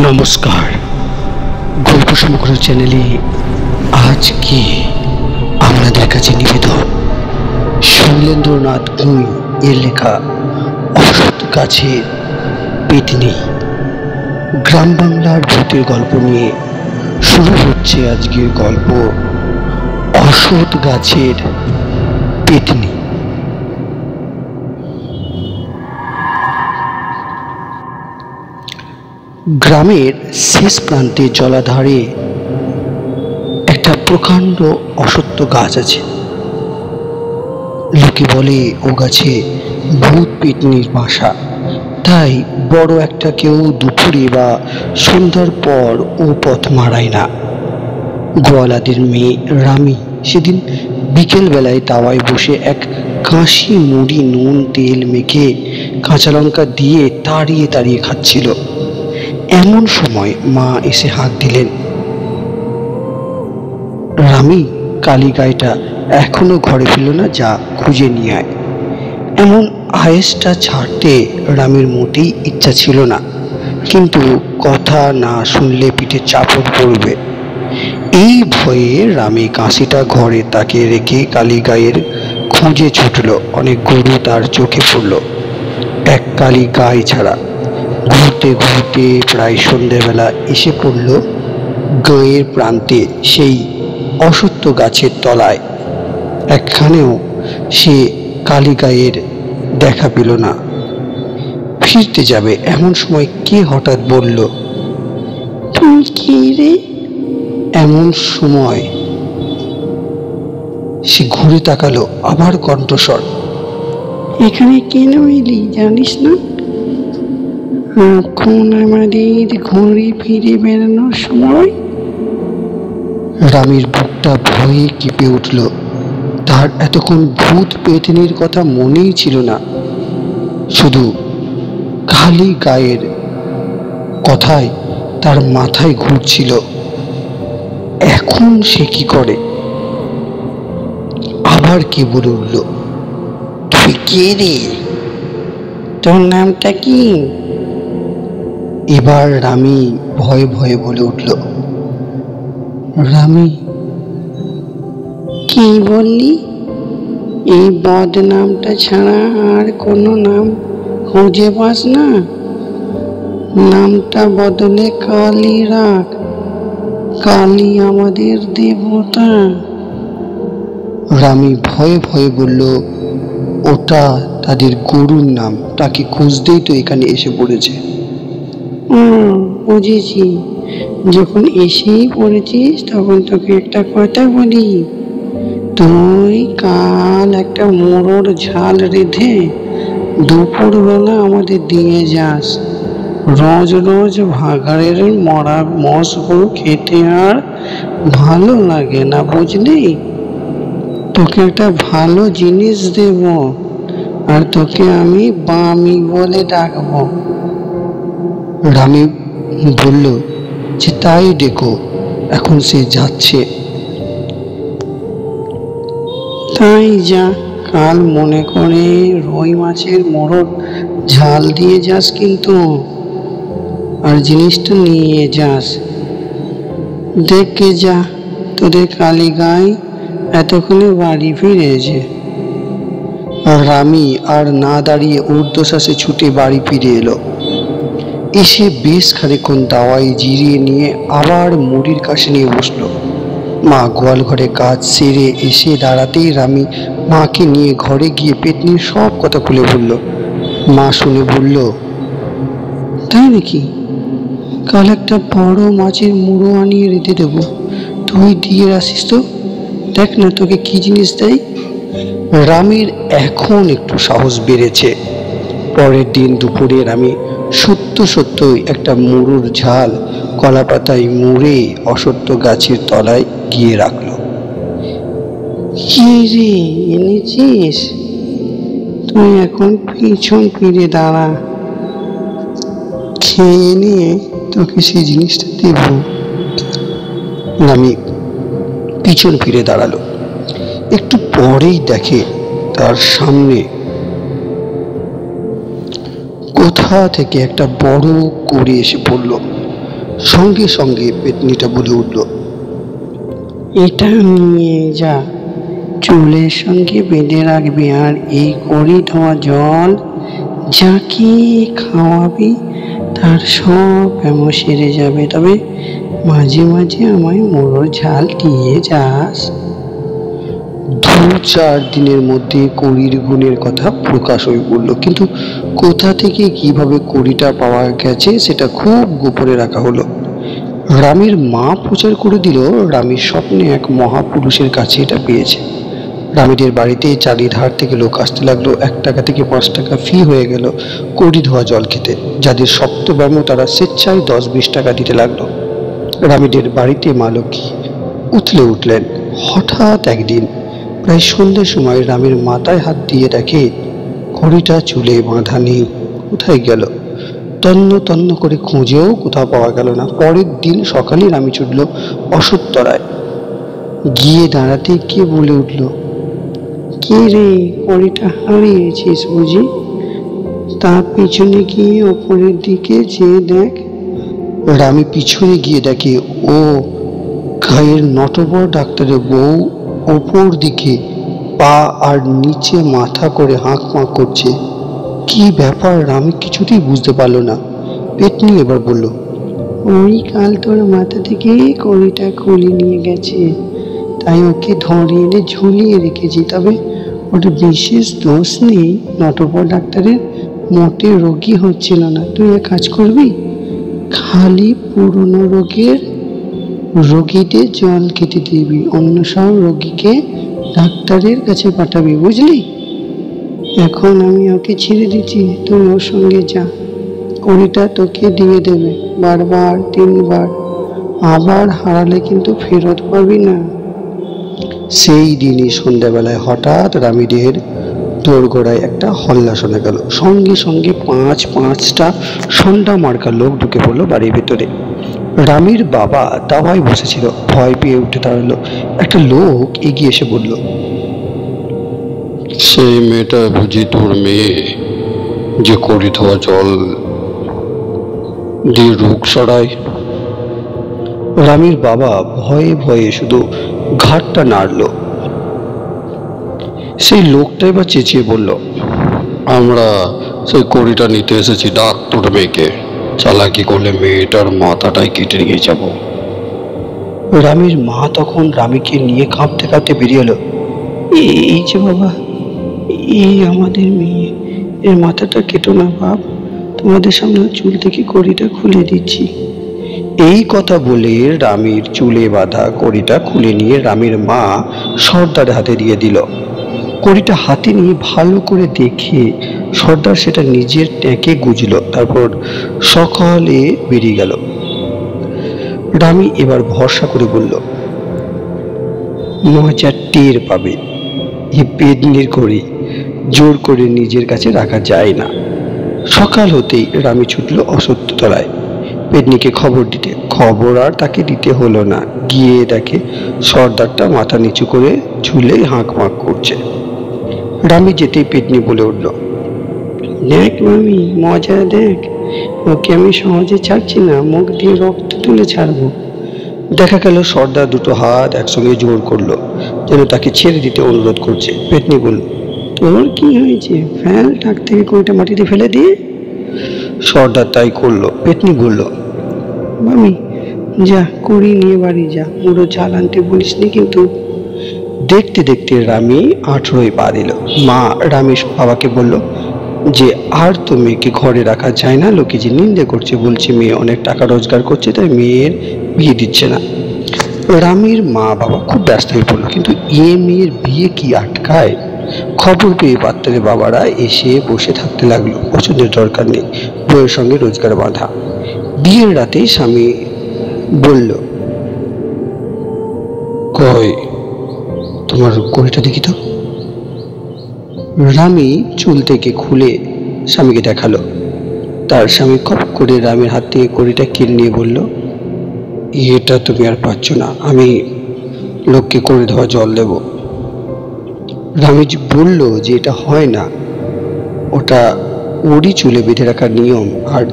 নমস্কার, গল্প সমগ্র চ্যানেলে আজকে আপনাদের কাছে নিবেদন শৈলেন্দ্রনাথ ভূঁই এর লেখা অশ্বত্থ গাছের পেতনি। গ্রাম বাংলার ভূতের গল্প নিয়ে শুরু হচ্ছে আজকের গল্প অশ্বত্থ গাছের পেতনি। গ্রামের শেষ প্রান্তে জলাধারে একটা প্রকাণ্ড অশ্বত্থ গাছ আছে। লোকে বলে ও গাছে ভূত পেতনির বাসা, তাই বড় একটা কেউ দুপুরে বা সন্ধ্যার পর ও পথ মারায় না। গোয়ালাদের মেয়ে রামি সেদিন বিকেল বেলায় তাওয়ায় বসে এক কাশি মুড়ি নুন তেল মেখে কাঁচা লঙ্কা দিয়ে তাড়িয়ে তাড়িয়ে খাচ্ছিল। এমন সময় মা এসে হাঁক দিলেন, রামি, কালী গাইটা এখনো ঘরে ফিরল না, যা খুঁজে নিয়ে আয়। এমন আয়েসটা ছাড়তে রামির মোটেই ইচ্ছা ছিল না, কিন্তু কথা না শুনলে পিঠে চাপড় পড়বে এই ভয়ে রামি কাশিটা ঘরে তাকে রেখে কালী গায়ের খোঁজে ছুটল। অনেক গরু তার চোখে পড়ল, এক কালী গাই ছাড়া। ঘুরতে ঘুরতে প্রায় সন্ধ্যেবেলা এসে পড়ল গাঁয়ের প্রান্তে সেই অশ্বত্থ গাছের তলায়। একখানেও সে কালী গায়ের দেখা পেল না। ফিরতে যাবে এমন সময় কে হঠাৎ বলল, তুই কে রে? এমন সময় সে ঘুরে তাকালো, আবার কণ্ঠস্বর, এখানে কেন এলি জানিস না? এখন আমাদের ঘুরে ফিরে বেড়ানোর সময়। রামির বুকটা ভয়ে কেঁপে উঠল। তার এতক্ষণ ভূত পেতনির কথা মনেই ছিল না, শুধু কালী গায়ের কথাই তার মাথায় ঘুরছিল। এখন সে কি করে? আবার কে বলে উঠল, তুই কে রে? তোর নামটা কি? এবার রামি ভয়ে ভয়ে বলে উঠল, রামি। কি বললি? এই বদ নামটা ছাড়া আর কোনো নাম খুঁজে পাস না? নামটা বদলে কালী রাখ। কালী আমাদের দেবতা। রামি ভয়ে ভয়ে বলল, ওটা তাদের গরুর নাম, তাকে খুঁজতেই তো এখানে এসে পড়েছে। বুঝেছি, যখন এসেই পড়েছিস তখন তোকে একটা কথা বলি। তুই কাল একটা মোড়র ঝাল রেঁধে দুপুরবেলা আমাদের দিয়ে যাস। রোজ রোজ ভাগাড়ের মরা মোষগুলো খেতে আর ভালো লাগে না, বুঝলি? তোকে একটা ভালো জিনিস দেব, আর তোকে আমি বামি বলে ডাকবো। রামি বলল যে তাই ডেকো। এখন সে যাচ্ছে। তাই যা, কাল মনে করে রুই মাছের মোড়ক ঝাল দিয়ে যাস কিন্তু, আর জিনিসটা নিয়ে যাস। দেখে যা, তোদের কালী গাই এতক্ষণে বাড়ি ফিরেছে। রামি আর না দাঁড়িয়ে ঊর্ধ্বশ্বাসে ছুটে বাড়ি ফিরে এলো। এসে বেশ খানিকক্ষণ দাওয়াই জিরিয়ে নিয়ে আবার মুড়ির কাছে নিয়ে বসলো। মা গোয়াল ঘরে কাজ সেরে এসে দাঁড়াতেই রামি মাকে নিয়ে ঘরে গিয়ে পেতনির সব কথা খুলে বলল। মা শুনে বলল, তাই নাকি? কাল একটা বড় মাছের মুড়ো আনিয়ে রেঁধে দেবো, তুই দিয়ে আসিস তো। দেখ না তোকে কি জিনিস দেয়। রামির এখন একটু সাহস বেড়েছে। পরের দিন দুপুরে রামি সত্যই একটা মুড়োর ঝাল কলা পাতায় মুড়ে অশ্বত্থ গাছের তলায় গিয়ে রাখলো। কি রে এনেছিস? তুই এখন পিছন ফিরে দাঁড়া, খেয়ে নিয়ে তোকে সেই জিনিসটা দেব। রামি পিছন ফিরে দাঁড়ালো। একটু পরেই দেখে তার সামনে কোথা থেকে একটা বড় করে এসে পড়ল। সঙ্গে সঙ্গে পেতনিটা বলে উঠল, এটা নিয়ে যা, চুলের সঙ্গে বেঁধে রাখবি, আর এই কড়ি ধোয়া জল যাকে খাওয়াবি তার সব ব্যামো সেরে যাবে। তবে মাঝে মাঝে আমায় মোড়োর ঝাল দিয়ে যাস। 2-4 দিনের মধ্যে কড়ির গুণের কথা প্রকাশ হয়ে পড়ল, কিন্তু কোথা থেকে কিভাবে কড়িটা পাওয়া গেছে সেটা খুব গোপনে রাখা হলো। রামের মা প্রচার করে দিল রামের স্বপ্নে এক মহাপুরুষের কাছে এটা পেয়েছে। রামিদের বাড়িতে চারিধার থেকে লোক আসতে লাগলো। 1 টাকা থেকে 5 টাকা ফি হয়ে গেল কড়ি ধোয়া জল খেতে। যাদের শক্ত ব্যামো তারা স্বেচ্ছায় 10-20 টাকা দিতে লাগলো। রামিদের বাড়িতে মা লক্ষ্মী উথলে উঠলেন। হঠাৎ একদিন প্রায় সন্ধ্যের সময় রামের মাথায় হাত দিয়ে দেখে ঘড়িটা চুলে বাঁধা নেই। কোথায় গেল? তন্ন তন্ন করে খুঁজেও কোথাও পাওয়া গেল না। পরের দিন সকালে রামি ছুটল অশ্বত্থরায়। গিয়ে দাঁড়াতে কে বলে উঠল, কে রে, কড়িটা হারিয়েছিস বুঝি? তার পিছনে গিয়ে ওপরের দিকে যেয়ে দেখ। রামি পিছনে গিয়ে দেখে ও গায়ের নটবর ডাক্তারের বউ ওপর দিকে পা আর নিচে মাথা করে হাঁক পাঁক করছে। কি ব্যাপার রামি কিছুতেই বুঝতে পারল না। পেতনি এবার বলল, ওই কাল তোর মাথা থেকে কড়িটা খুলে নিয়ে গেছে, তাই ওকে ধরে এনে ঝুলিয়ে রেখেছি। তবে ওর বিশেষ দোষ নেই, নটবর ডাক্তারের মোটে রোগী হচ্ছিল না। তুই এক কাজ করবি, খালি পুরনো রোগীদের জল খেতে দিবি, অন্য সব রোগীকে ডাক্তারের কাছে পাঠাবি, বুঝলি? এখন আমি ওকে ছেড়ে দিচ্ছি, তুই ওর সঙ্গে যা, কড়িটা তোকে দিয়ে দেবে 2-3 বার। আবার হারালে কিন্তু ফেরত পাবি না। সেই দিনই সন্ধ্যাবেলায় হঠাৎ রামিদের দোরগোড়ায় একটা হল্লা শোনা গেল। সঙ্গে সঙ্গে 5-5টা সন্ধ্যা মার্কা লোক ঢুকে পড়লো বাড়ির ভেতরে। রামির বাবা দাওয়ায় বসেছিল, ভয় পেয়ে উঠে দাঁড়ালো। একটা লোক এগিয়ে এসে বলল, সেই মেয়েটা বুঝি তোর মেয়ে, যে কড়ি ধোয়া জল দিয়ে রোগ সরায়? রামির বাবা ভয়ে ভয়ে শুধু ঘাটটা নাড়ল। সেই লোকটাই বা চেঁচিয়ে বলল, আমরা সেই কড়িটা নিতে এসেছি, ডাক তোর মেয়েকে। চালাকি করলে মেয়েটার মাথাটাই কেটে নিয়ে যাব। রামির মা তখন রামিকে নিয়ে কাঁপতে কাঁপতে বেরিয়ে এলো। এই যে বাবা, এই আমাদের মেয়ে, এর মাথাটা কেটো না বাপ, তোমাদের সামনে চুল থেকে কড়িটা খুলে দিচ্ছি। এই কথা বলে রামির চুলে বাঁধা কড়িটা খুলে নিয়ে রামির মা সর্দারের হাতে দিয়ে দিল। কড়িটা হাতে নিয়ে ভালো করে দেখে সর্দার সেটা নিজের ট্যাঁকে গুজল, তারপর সকালে বেরিয়ে গেল। রামি এবার ভরসা করে বলল, মজা টের পাবে। এ পেতনির কড়ি জোর করে নিজের কাছে রাখা যায় না। সকাল হতেই রামি ছুটল অশ্বত্থতলায় পেতনিকে খবর দিতে। খবর আর তাকে দিতে হলো না। গিয়ে দেখে সর্দারটা মাথা নিচু করে ঝুলে হাঁক পাঁক করছে। রামি যেতেই পেতনি বলে উঠল, দেখ মামি, মজা দেখ, ওকে আমি সহজে ছাড়ছি না, মুখ দিয়ে রক্ত তুলে ছাড়বো। দেখা গেল সর্দার দুটো হাত একসঙ্গে জোর করলো, যেন তাকে ছেড়ে দিতে অনুরোধ করছে। পেতনি বলল, তোর কি হয়েছে? ফেল টাক থেকে কড়িটা মাটিতে ফেলে দিয়ে। সর্দার তাই করলো। পেতনি বলল, মামি যা, কড়ি নিয়ে বাড়ি যা, মুড়ো ঝাল আনতে বলিসনি কিন্তু। দেখতে দেখতে রামি 18 পা দিল। মা রামের বাবাকে বলল যে আর তো মেয়েকে ঘরে রাখা যায় না, লোকে যে নিন্দে করছে, বলছে মেয়ে অনেক টাকা রোজগার করছে, তাই মেয়ের বিয়ে দিচ্ছে না। রামের মা বাবা খুব ব্যস্ত হয়ে পড়লো, কিন্তু এ মেয়ের বিয়ে কি আটকায়? খবর পেয়ে পাত্রের বাবারা এসে বসে থাকতে লাগলো। পছন্দের দরকার নেই, বউয়ের সঙ্গে রোজগার বাঁধা। বিয়ের রাতে স্বামী বলল, কই তোমার কড়িটা দেখি তো। রামি চুল থেকে খুলে স্বামীকে দেখালো। তার স্বামী খপ করে রামের হাত থেকে কড়িটা কিনে নিয়ে বলল, এটা তুমি আর পাচ্ছ না, আমি লোককে করে ধোয়া জল দেব। রামি বলল যে এটা হয় না, ওটা ওরই চুলে বেঁধে রাখার নিয়ম, আর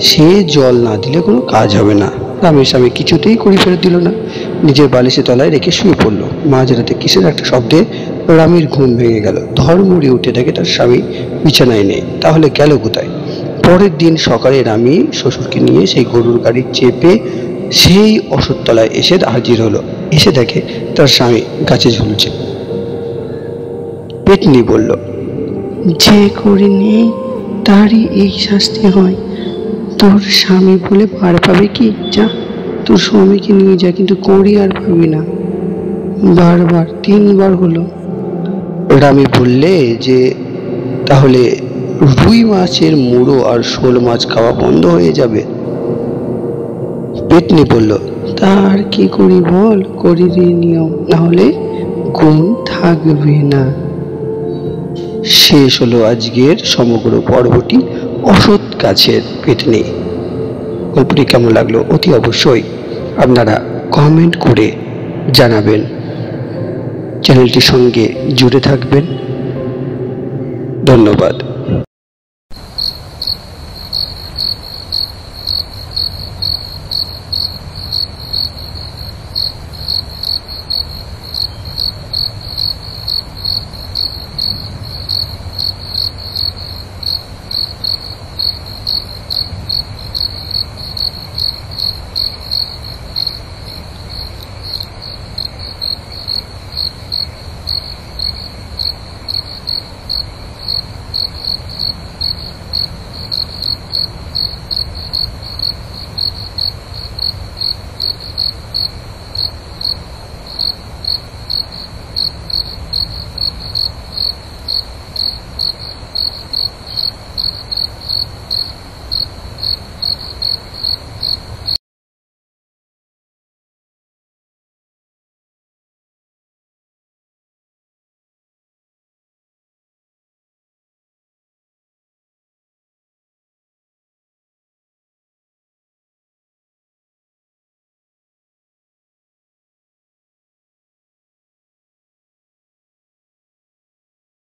সে জল না দিলে কোনো কাজ হবে না। রামের স্বামী কিছুতেই কড়ি ফেরত দিল না, নিজের বালিশের তলায় রেখে শুয়ে পড়লো। মাঝরাতে কিসের একটা শব্দে রামের ঘুম ভেঙে গেল। ধড়মড়ি উঠে দেখে তার স্বামী বিছানায় নেই। তাহলে গেল কোথায়? পরের দিন সকালে রামী শ্বশুরকে নিয়ে সেই গরুর গাড়ি চেপে সেই অশ্বত্থতলায় এসে হাজির হলো। এসে দেখে তার স্বামী গাছে ঝুলছে। পেতনি বলল, যে করি নেই তারই এই শাস্তি হয়। তোর স্বামী বলে পার পাবে কি? যা, তোর স্বামীকে নিয়ে যা, কিন্তু করি আর পাবি না। বারবার 3বার হলো। রামী বললে যে তাহলে রুই মাছের মুড়ো আর শোল মাছ খাওয়া বন্ধ হয়ে যাবে। পেতনি বলল, তার কি করি বল? করির নিয়ম, না হলে গুণ থাকবে না। শেষ হলো আজকের সমগ্র পর্বটি অসৎ গাছের পেতনি। গল্পটি কেমন লাগলো অতি অবশ্যই আপনারা কমেন্ট করে জানাবেন। চ্যানেলটির সঙ্গে জুড়ে থাকবেন। ধন্যবাদ।